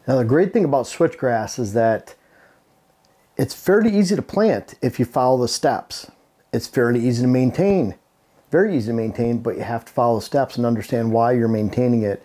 Now the great thing about switchgrass is that it's fairly easy to plant if you follow the steps. It's fairly easy to maintain, very easy to maintain, but you have to follow the steps and understand why you're maintaining it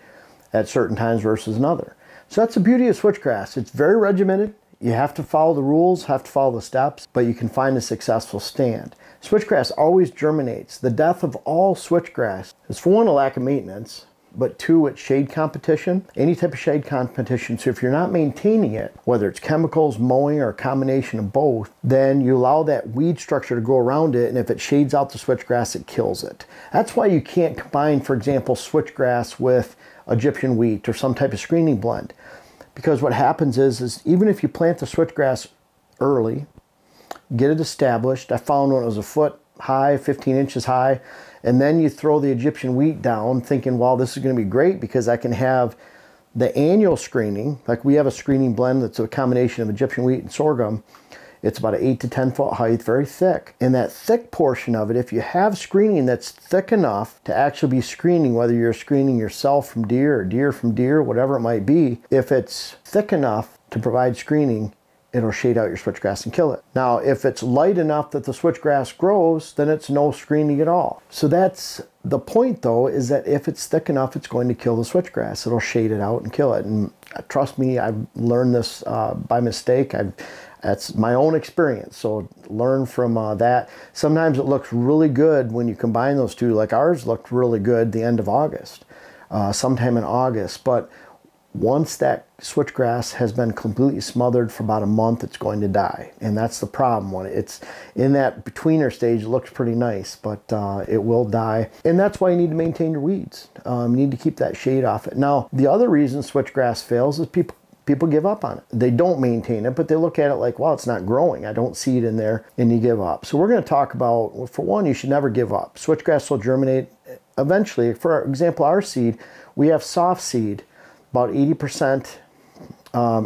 at certain times versus another. So that's the beauty of switchgrass. It's very regimented. You have to follow the rules, have to follow the steps, but you can find a successful stand. Switchgrass always germinates. The death of all switchgrass is, for one, a lack of maintenance, but two, it's shade competition, any type of shade competition. So if you're not maintaining it, whether it's chemicals, mowing, or a combination of both, then you allow that weed structure to grow around it, and if it shades out the switchgrass, it kills it. That's why you can't combine, for example, switchgrass with Egyptian wheat or some type of screening blend. Because what happens is even if you plant the switchgrass early, get it established. I found when it was a foot high, 15 inches high, and then you throw the Egyptian wheat down thinking, well, this is going to be great because I can have the annual screening. Like we have a screening blend that's a combination of Egyptian wheat and sorghum. It's about an 8 to 10 foot height, very thick. And that thick portion of it, if you have screening that's thick enough to actually be screening, whether you're screening yourself from deer or deer from deer, whatever it might be, if it's thick enough to provide screening, it'll shade out your switchgrass and kill it. Now, if it's light enough that the switchgrass grows, then it's no screening at all. So that's the point, though, is that if it's thick enough, it's going to kill the switchgrass. It'll shade it out and kill it. And trust me, I've learned this by mistake. That's my own experience, so learn from that. Sometimes it looks really good when you combine those two, like ours looked really good the end of August, sometime in August, but once that switchgrass has been completely smothered for about a month, it's going to die, and that's the problem. When it's in that betweener stage, it looks pretty nice, but it will die, and that's why you need to maintain your weeds. You need to keep that shade off it. Now, the other reason switchgrass fails is people give up on it. They don't maintain it, but they look at it like, well, it's not growing. I don't see it in there, and you give up. So we're going to talk about, well, for one, you should never give up. Switchgrass will germinate eventually. For example, our seed, we have soft seed, about 80%,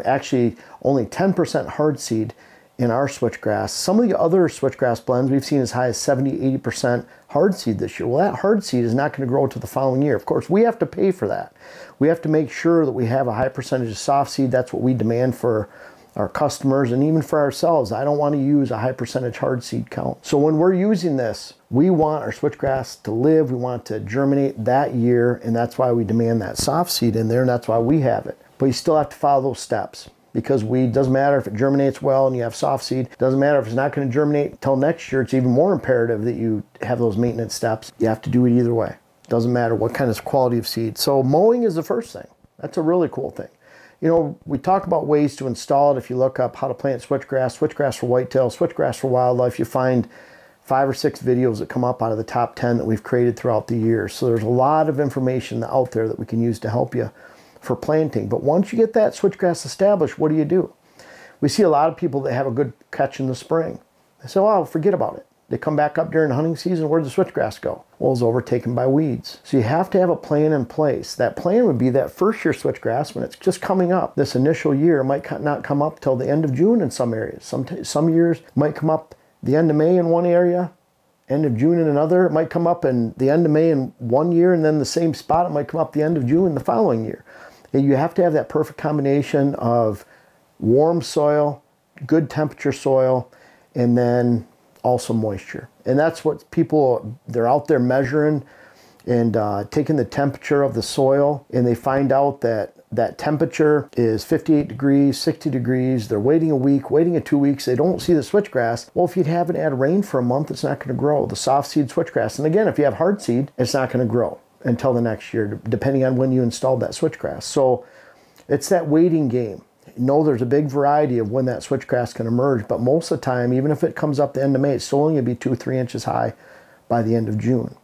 actually only 10% hard seed in our switchgrass. Some of the other switchgrass blends we've seen as high as 70–80% hard seed this year. Well, that hard seed is not going to grow to the following year. Of course, we have to pay for that. We have to make sure that we have a high percentage of soft seed. That's what we demand for our customers and even for ourselves. I don't want to use a high percentage hard seed count. So when we're using this, we want our switchgrass to live. We want it to germinate that year, and that's why we demand that soft seed in there, and that's why we have it. But you still have to follow those steps, because weed doesn't matter if it germinates well and you have soft seed. It doesn't matter if it's not going to germinate until next year. It's even more imperative that you have those maintenance steps. You have to do it either way. It doesn't matter what kind of quality of seed. So mowing is the first thing. That's a really cool thing. You know, we talk about ways to install it. If you look up how to plant switchgrass, switchgrass for whitetails, switchgrass for wildlife, you find 5 or 6 videos that come up out of the top 10 that we've created throughout the years. So there's a lot of information out there that we can use to help you for planting. But once you get that switchgrass established, what do? We see a lot of people that have a good catch in the spring. They say, oh, forget about it. They come back up during hunting season. Where'd the switchgrass go? Well, it's overtaken by weeds. So you have to have a plan in place. That plan would be that first year switchgrass, when it's just coming up. This initial year might not come up till the end of June in some areas. Some years might come up the end of May in one area, end of June in another. It might come up in the end of May in one year, and then the same spot, it might come up the end of June the following year. And you have to have that perfect combination of warm soil, good temperature soil, and then also moisture. And that's what people, they're out there measuring and taking the temperature of the soil, and they find out that that temperature is 58 degrees, 60 degrees. They're waiting a week, waiting 2 weeks. They don't see the switchgrass. Well, if you haven't had rain for a month, it's not going to grow. The soft seed switchgrass. And again, if you have hard seed, it's not going to grow until the next year, depending on when you installed that switchgrass. So it's that waiting game. No, there's a big variety of when that switchgrass can emerge, but most of the time, even if it comes up the end of May, it's still only going to be 2–3 inches high by the end of June.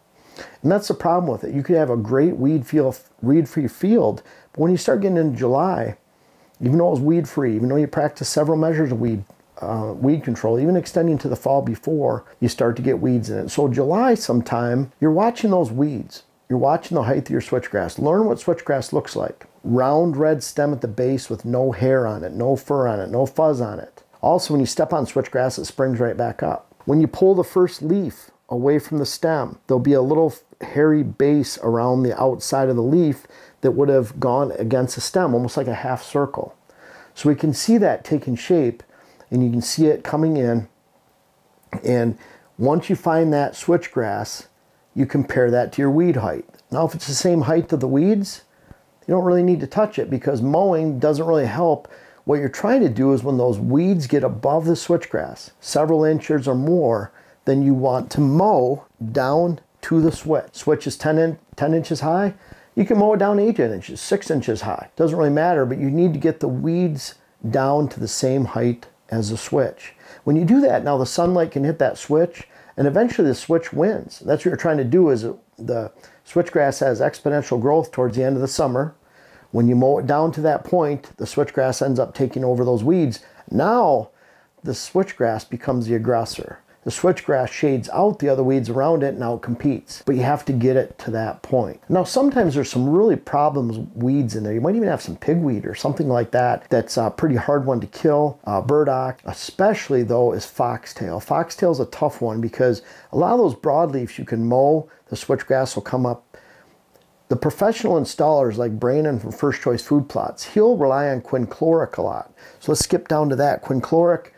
And that's the problem with it. You could have a great weed-free field, but when you start getting into July, even though it was weed-free, even though you practice several measures of weed control, even extending to the fall before, you start to get weeds in it. So July sometime, you're watching those weeds. You're watching the height of your switchgrass. Learn what switchgrass looks like. Round red stem at the base with no hair on it, no fur on it, no fuzz on it. Also, when you step on switchgrass, it springs right back up. When you pull the first leaf away from the stem, there'll be a little hairy base around the outside of the leaf that would have gone against the stem, almost like a half circle. So we can see that taking shape, and you can see it coming in. And once you find that switchgrass, you compare that to your weed height. Now, if it's the same height of the weeds, you don't really need to touch it, because mowing doesn't really help. What you're trying to do is when those weeds get above the switchgrass, several inches or more, then you want to mow down to the switch. Switch is 10 inches high. You can mow it down 8 inches, 6 inches high. Doesn't really matter, but you need to get the weeds down to the same height as the switch. When you do that, now the sunlight can hit that switch, and eventually the switch wins. That's what you're trying to do. Is the switchgrass has exponential growth towards the end of the summer. When you mow it down to that point, the switchgrass ends up taking over those weeds. Now the switchgrass becomes the aggressor. The switchgrass shades out the other weeds around it, and now it competes. But you have to get it to that point. Now, sometimes there's some really problems weeds in there. You might even have some pigweed or something like that. That's a pretty hard one to kill. Burdock, especially though, is foxtail. Foxtail is a tough one because a lot of those broadleafs you can mow, the switchgrass will come up. The professional installers like Brandon from First Choice Food Plots, he'll rely on quinchloric a lot. So let's skip down to that. Quinchloric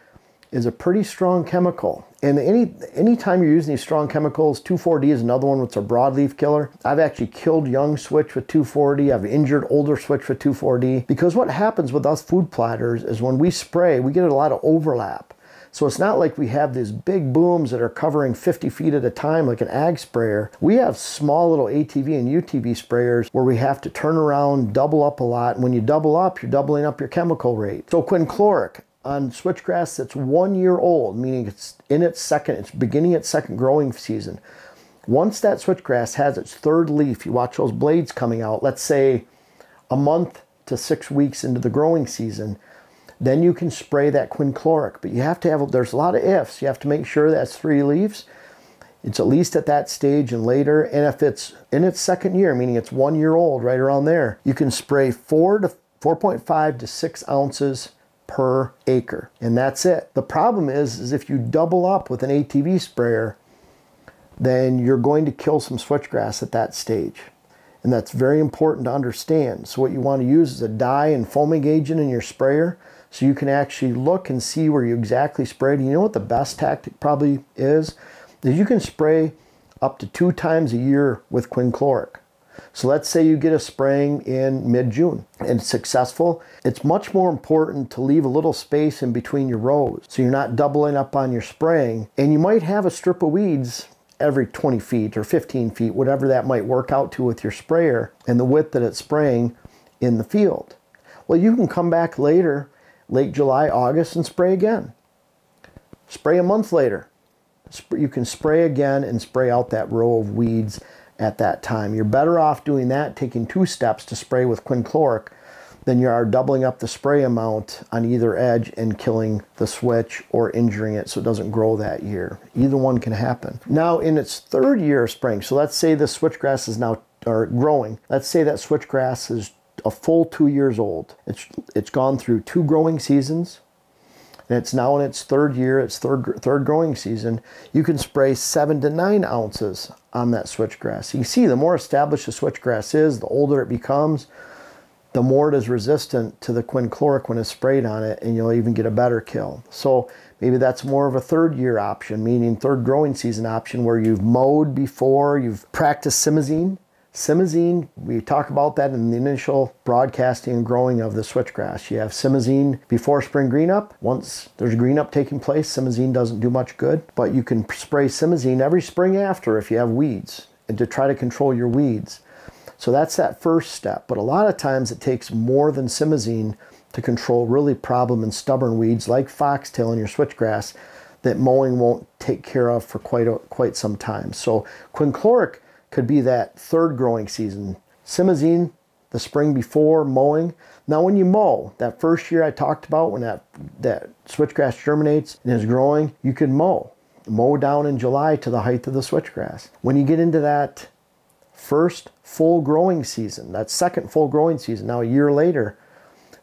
is a pretty strong chemical. And anytime you're using these strong chemicals, 2,4-D is another one, which is a broadleaf killer. I've actually killed young switch with 2,4-D. I've injured older switch with 2,4-D. Because what happens with us food plotters is when we spray, we get a lot of overlap. So it's not like we have these big booms that are covering 50 feet at a time like an ag sprayer. We have small little ATV and UTV sprayers where we have to turn around, double up a lot. And when you double up, you're doubling up your chemical rate. So quinchloric on switchgrass that's 1 year old, meaning it's beginning its second growing season. Once that switchgrass has its third leaf, you watch those blades coming out, let's say a month to 6 weeks into the growing season, then you can spray that quinchloric. But you have to have, there's a lot of ifs. You have to make sure that's 3 leaves. It's at least at that stage and later. And if it's in its second year, meaning it's 1 year old, right around there, you can spray 4.5 to 6 ounces per acre. And that's it. The problem is if you double up with an ATV sprayer, then you're going to kill some switchgrass at that stage. And that's very important to understand. So what you want to use is a dye and foaming agent in your sprayer, so you can actually look and see where you exactly sprayed. And you know what the best tactic probably is you can spray up to 2 times a year with quinchloric. So let's say you get a spraying in mid-June and it's successful. It's much more important to leave a little space in between your rows so you're not doubling up on your spraying. And you might have a strip of weeds every 20 feet or 15 feet, whatever that might work out to with your sprayer and the width that it's spraying in the field. Well, you can come back later, late July, August, and spray again. Spray a month later. You can spray again and spray out that row of weeds at that time. You're better off doing that, taking 2 steps to spray with quinchloric, than you are doubling up the spray amount on either edge and killing the switch or injuring it so it doesn't grow that year. Either one can happen. Now in its 3rd year of spraying, so let's say the switchgrass is now growing. Let's say that switchgrass is a full 2 years old. It's gone through 2 growing seasons, and it's now in its 3rd year, its third growing season. You can spray 7 to 9 ounces on that switchgrass. You see, the more established the switchgrass is, the older it becomes, the more it is resistant to the quinchloric when it's sprayed on it, and you'll even get a better kill. So maybe that's more of a 3rd year option, meaning 3rd growing season option, where you've mowed before, you've practiced simazine. Simazine, we talk about that in the initial broadcasting and growing of the switchgrass. You have simazine before spring green-up. Once there's green-up taking place, simazine doesn't do much good, but you can spray simazine every spring after if you have weeds, and to try to control your weeds. So that's that first step. But a lot of times it takes more than simazine to control really problem and stubborn weeds like foxtail in your switchgrass that mowing won't take care of for quite some time. So quinchloric could be that 3rd growing season. Simazine, the spring before mowing. Now when you mow, that first year I talked about, when that switchgrass germinates and is growing, you can mow. Mow down in July to the height of the switchgrass. When you get into that first full growing season, that 2nd full growing season, now a year later,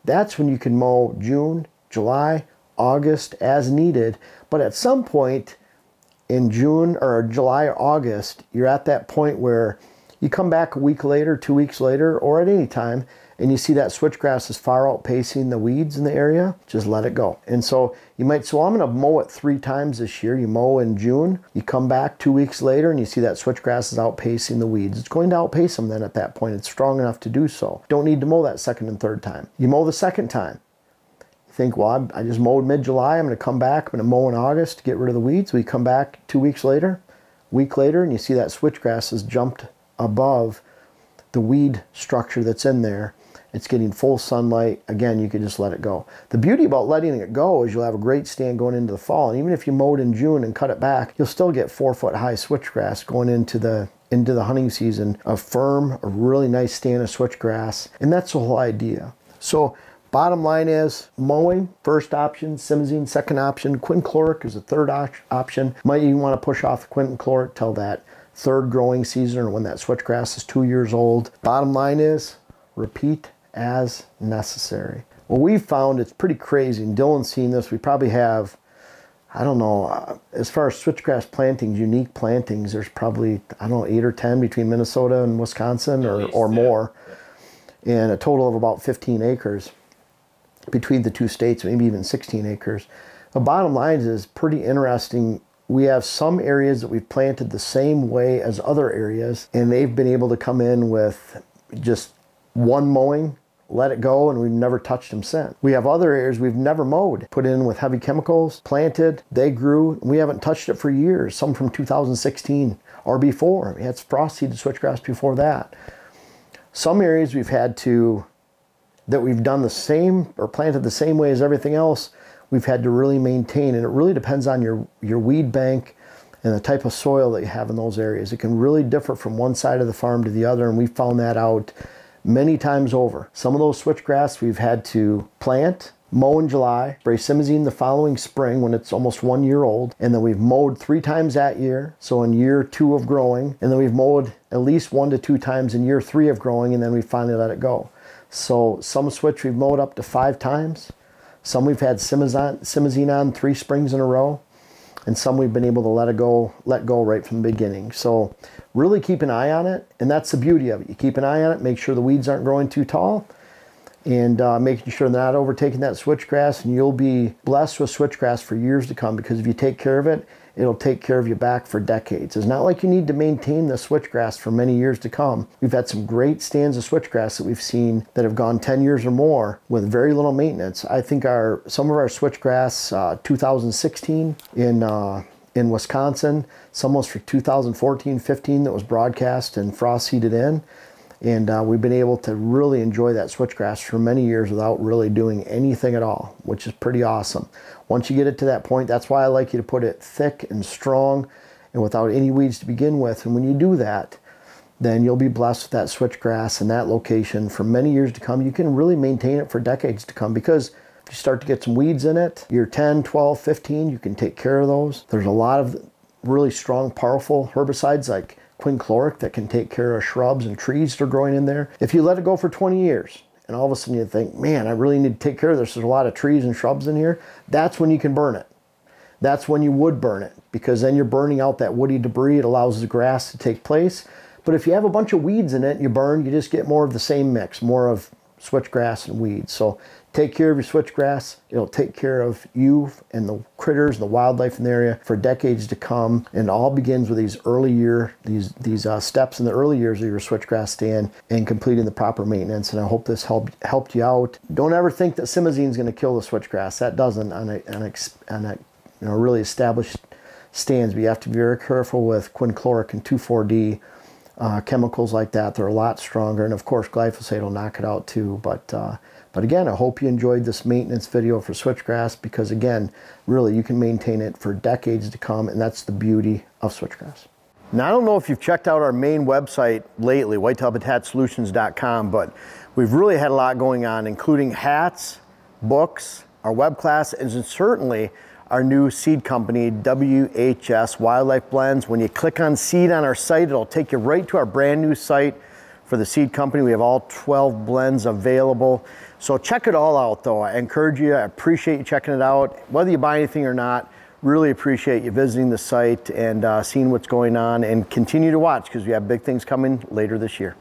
that's when you can mow June, July, August as needed. But at some point in June or July or August, you're at that point where you come back a week later, 2 weeks later, or at any time, and you see that switchgrass is far outpacing the weeds in the area, just let it go. And so you might say, well, I'm going to mow it 3 times this year. You mow in June, you come back 2 weeks later and you see that switchgrass is outpacing the weeds. It's going to outpace them then at that point. It's strong enough to do so. Don't need to mow that second and third time. You mow the second time. You think, well, I just mowed mid-July. I'm going to come back. I'm going to mow in August to get rid of the weeds. We come back 2 weeks later, week later, and you see that switchgrass has jumped above the weed structure that's in there. It's getting full sunlight. Again, you can just let it go. The beauty about letting it go is you'll have a great stand going into the fall. And even if you mowed in June and cut it back, you'll still get 4-foot high switchgrass going into the hunting season. A firm, a really nice stand of switchgrass. And that's the whole idea. So bottom line is mowing, first option, simazine, second option, quinchloric is the third option. Might even want to push off the quinchloric till that third growing season or when that switchgrass is 2 years old. Bottom line is repeat as necessary. Well, we've found it's pretty crazy, and Dylan's seen this. We probably have, I don't know, as far as switchgrass plantings, unique plantings, there's probably, I don't know, 8 or 10 between Minnesota and Wisconsin or more, and a total of about 15 acres between the two states, maybe even 16 acres. The bottom line is pretty interesting. We have some areas that we've planted the same way as other areas, and they've been able to come in with just one mowing, let it go, and we've never touched them since. We have other areas we've never mowed, put in with heavy chemicals, planted, they grew, we haven't touched it for years, some from 2016 or before. We had frost-seeded switchgrass before that. Some areas we've had to, that we've done the same or planted the same way as everything else, we've had to really maintain, and it really depends on your weed bank and the type of soil that you have in those areas. It can really differ from one side of the farm to the other, and we found that out many times over. Some of those switchgrass we've had to plant, mow in July, spray simazine the following spring when it's almost 1 year old, and then we've mowed 3 times that year, so in year 2 of growing, and then we've mowed at least 1 to 2 times in year 3 of growing, and then we finally let it go. So some switch we've mowed up to 5 times, some we've had simazine on 3 springs in a row, and some we've been able to let go right from the beginning. So really keep an eye on it, and that's the beauty of it. You keep an eye on it, make sure the weeds aren't growing too tall, and making sure they're not overtaking that switchgrass, and you'll be blessed with switchgrass for years to come, because if you take care of it, it'll take care of you back for decades. It's not like you need to maintain the switchgrass for many years to come. We've had some great stands of switchgrass that we've seen that have gone 10 years or more with very little maintenance. I think some of our switchgrass, 2016 in Wisconsin, some was for 2014-15 that was broadcast and frost seeded in. And we've been able to really enjoy that switchgrass for many years without really doing anything at all, which is pretty awesome. Once you get it to that point, that's why I like you to put it thick and strong and without any weeds to begin with. And when you do that, then you'll be blessed with that switchgrass in that location for many years to come. You can really maintain it for decades to come, because if you start to get some weeds in it, year 10, 12, 15, you can take care of those. There's a lot of really strong, powerful herbicides like quinchloric that can take care of shrubs and trees that are growing in there. If you let it go for 20 years and all of a sudden you think, man, I really need to take care of this, there's a lot of trees and shrubs in here, that's when you can burn it. That's when you would burn it, because then you're burning out that woody debris. It allows the grass to take place. But if you have a bunch of weeds in it and you burn, you just get more of the same mix, more of switchgrass and weeds. So take care of your switchgrass. It'll take care of you and the critters and the wildlife in the area for decades to come. And it all begins with these steps in the early years of your switchgrass stand and completing the proper maintenance. And I hope this helped you out. Don't ever think that simazine is going to kill the switchgrass. That doesn't on a really established stands. But you have to be very careful with quinchloric and 2,4-D. Chemicals like that, they're a lot stronger, and of course glyphosate will knock it out too. But again, I hope you enjoyed this maintenance video for switchgrass, because again, really you can maintain it for decades to come, and that's the beauty of switchgrass. Now, I don't know if you've checked out our main website lately, whitetailhabitatsolutions.com, but we've really had a lot going on, including hats, books, our web class, and certainly our new seed company, WHS Wildlife Blends. When you click on seed on our site, it'll take you right to our brand new site for the seed company. We have all 12 blends available. So check it all out though. I encourage you, I appreciate you checking it out. Whether you buy anything or not, really appreciate you visiting the site and seeing what's going on, and continue to watch, because we have big things coming later this year.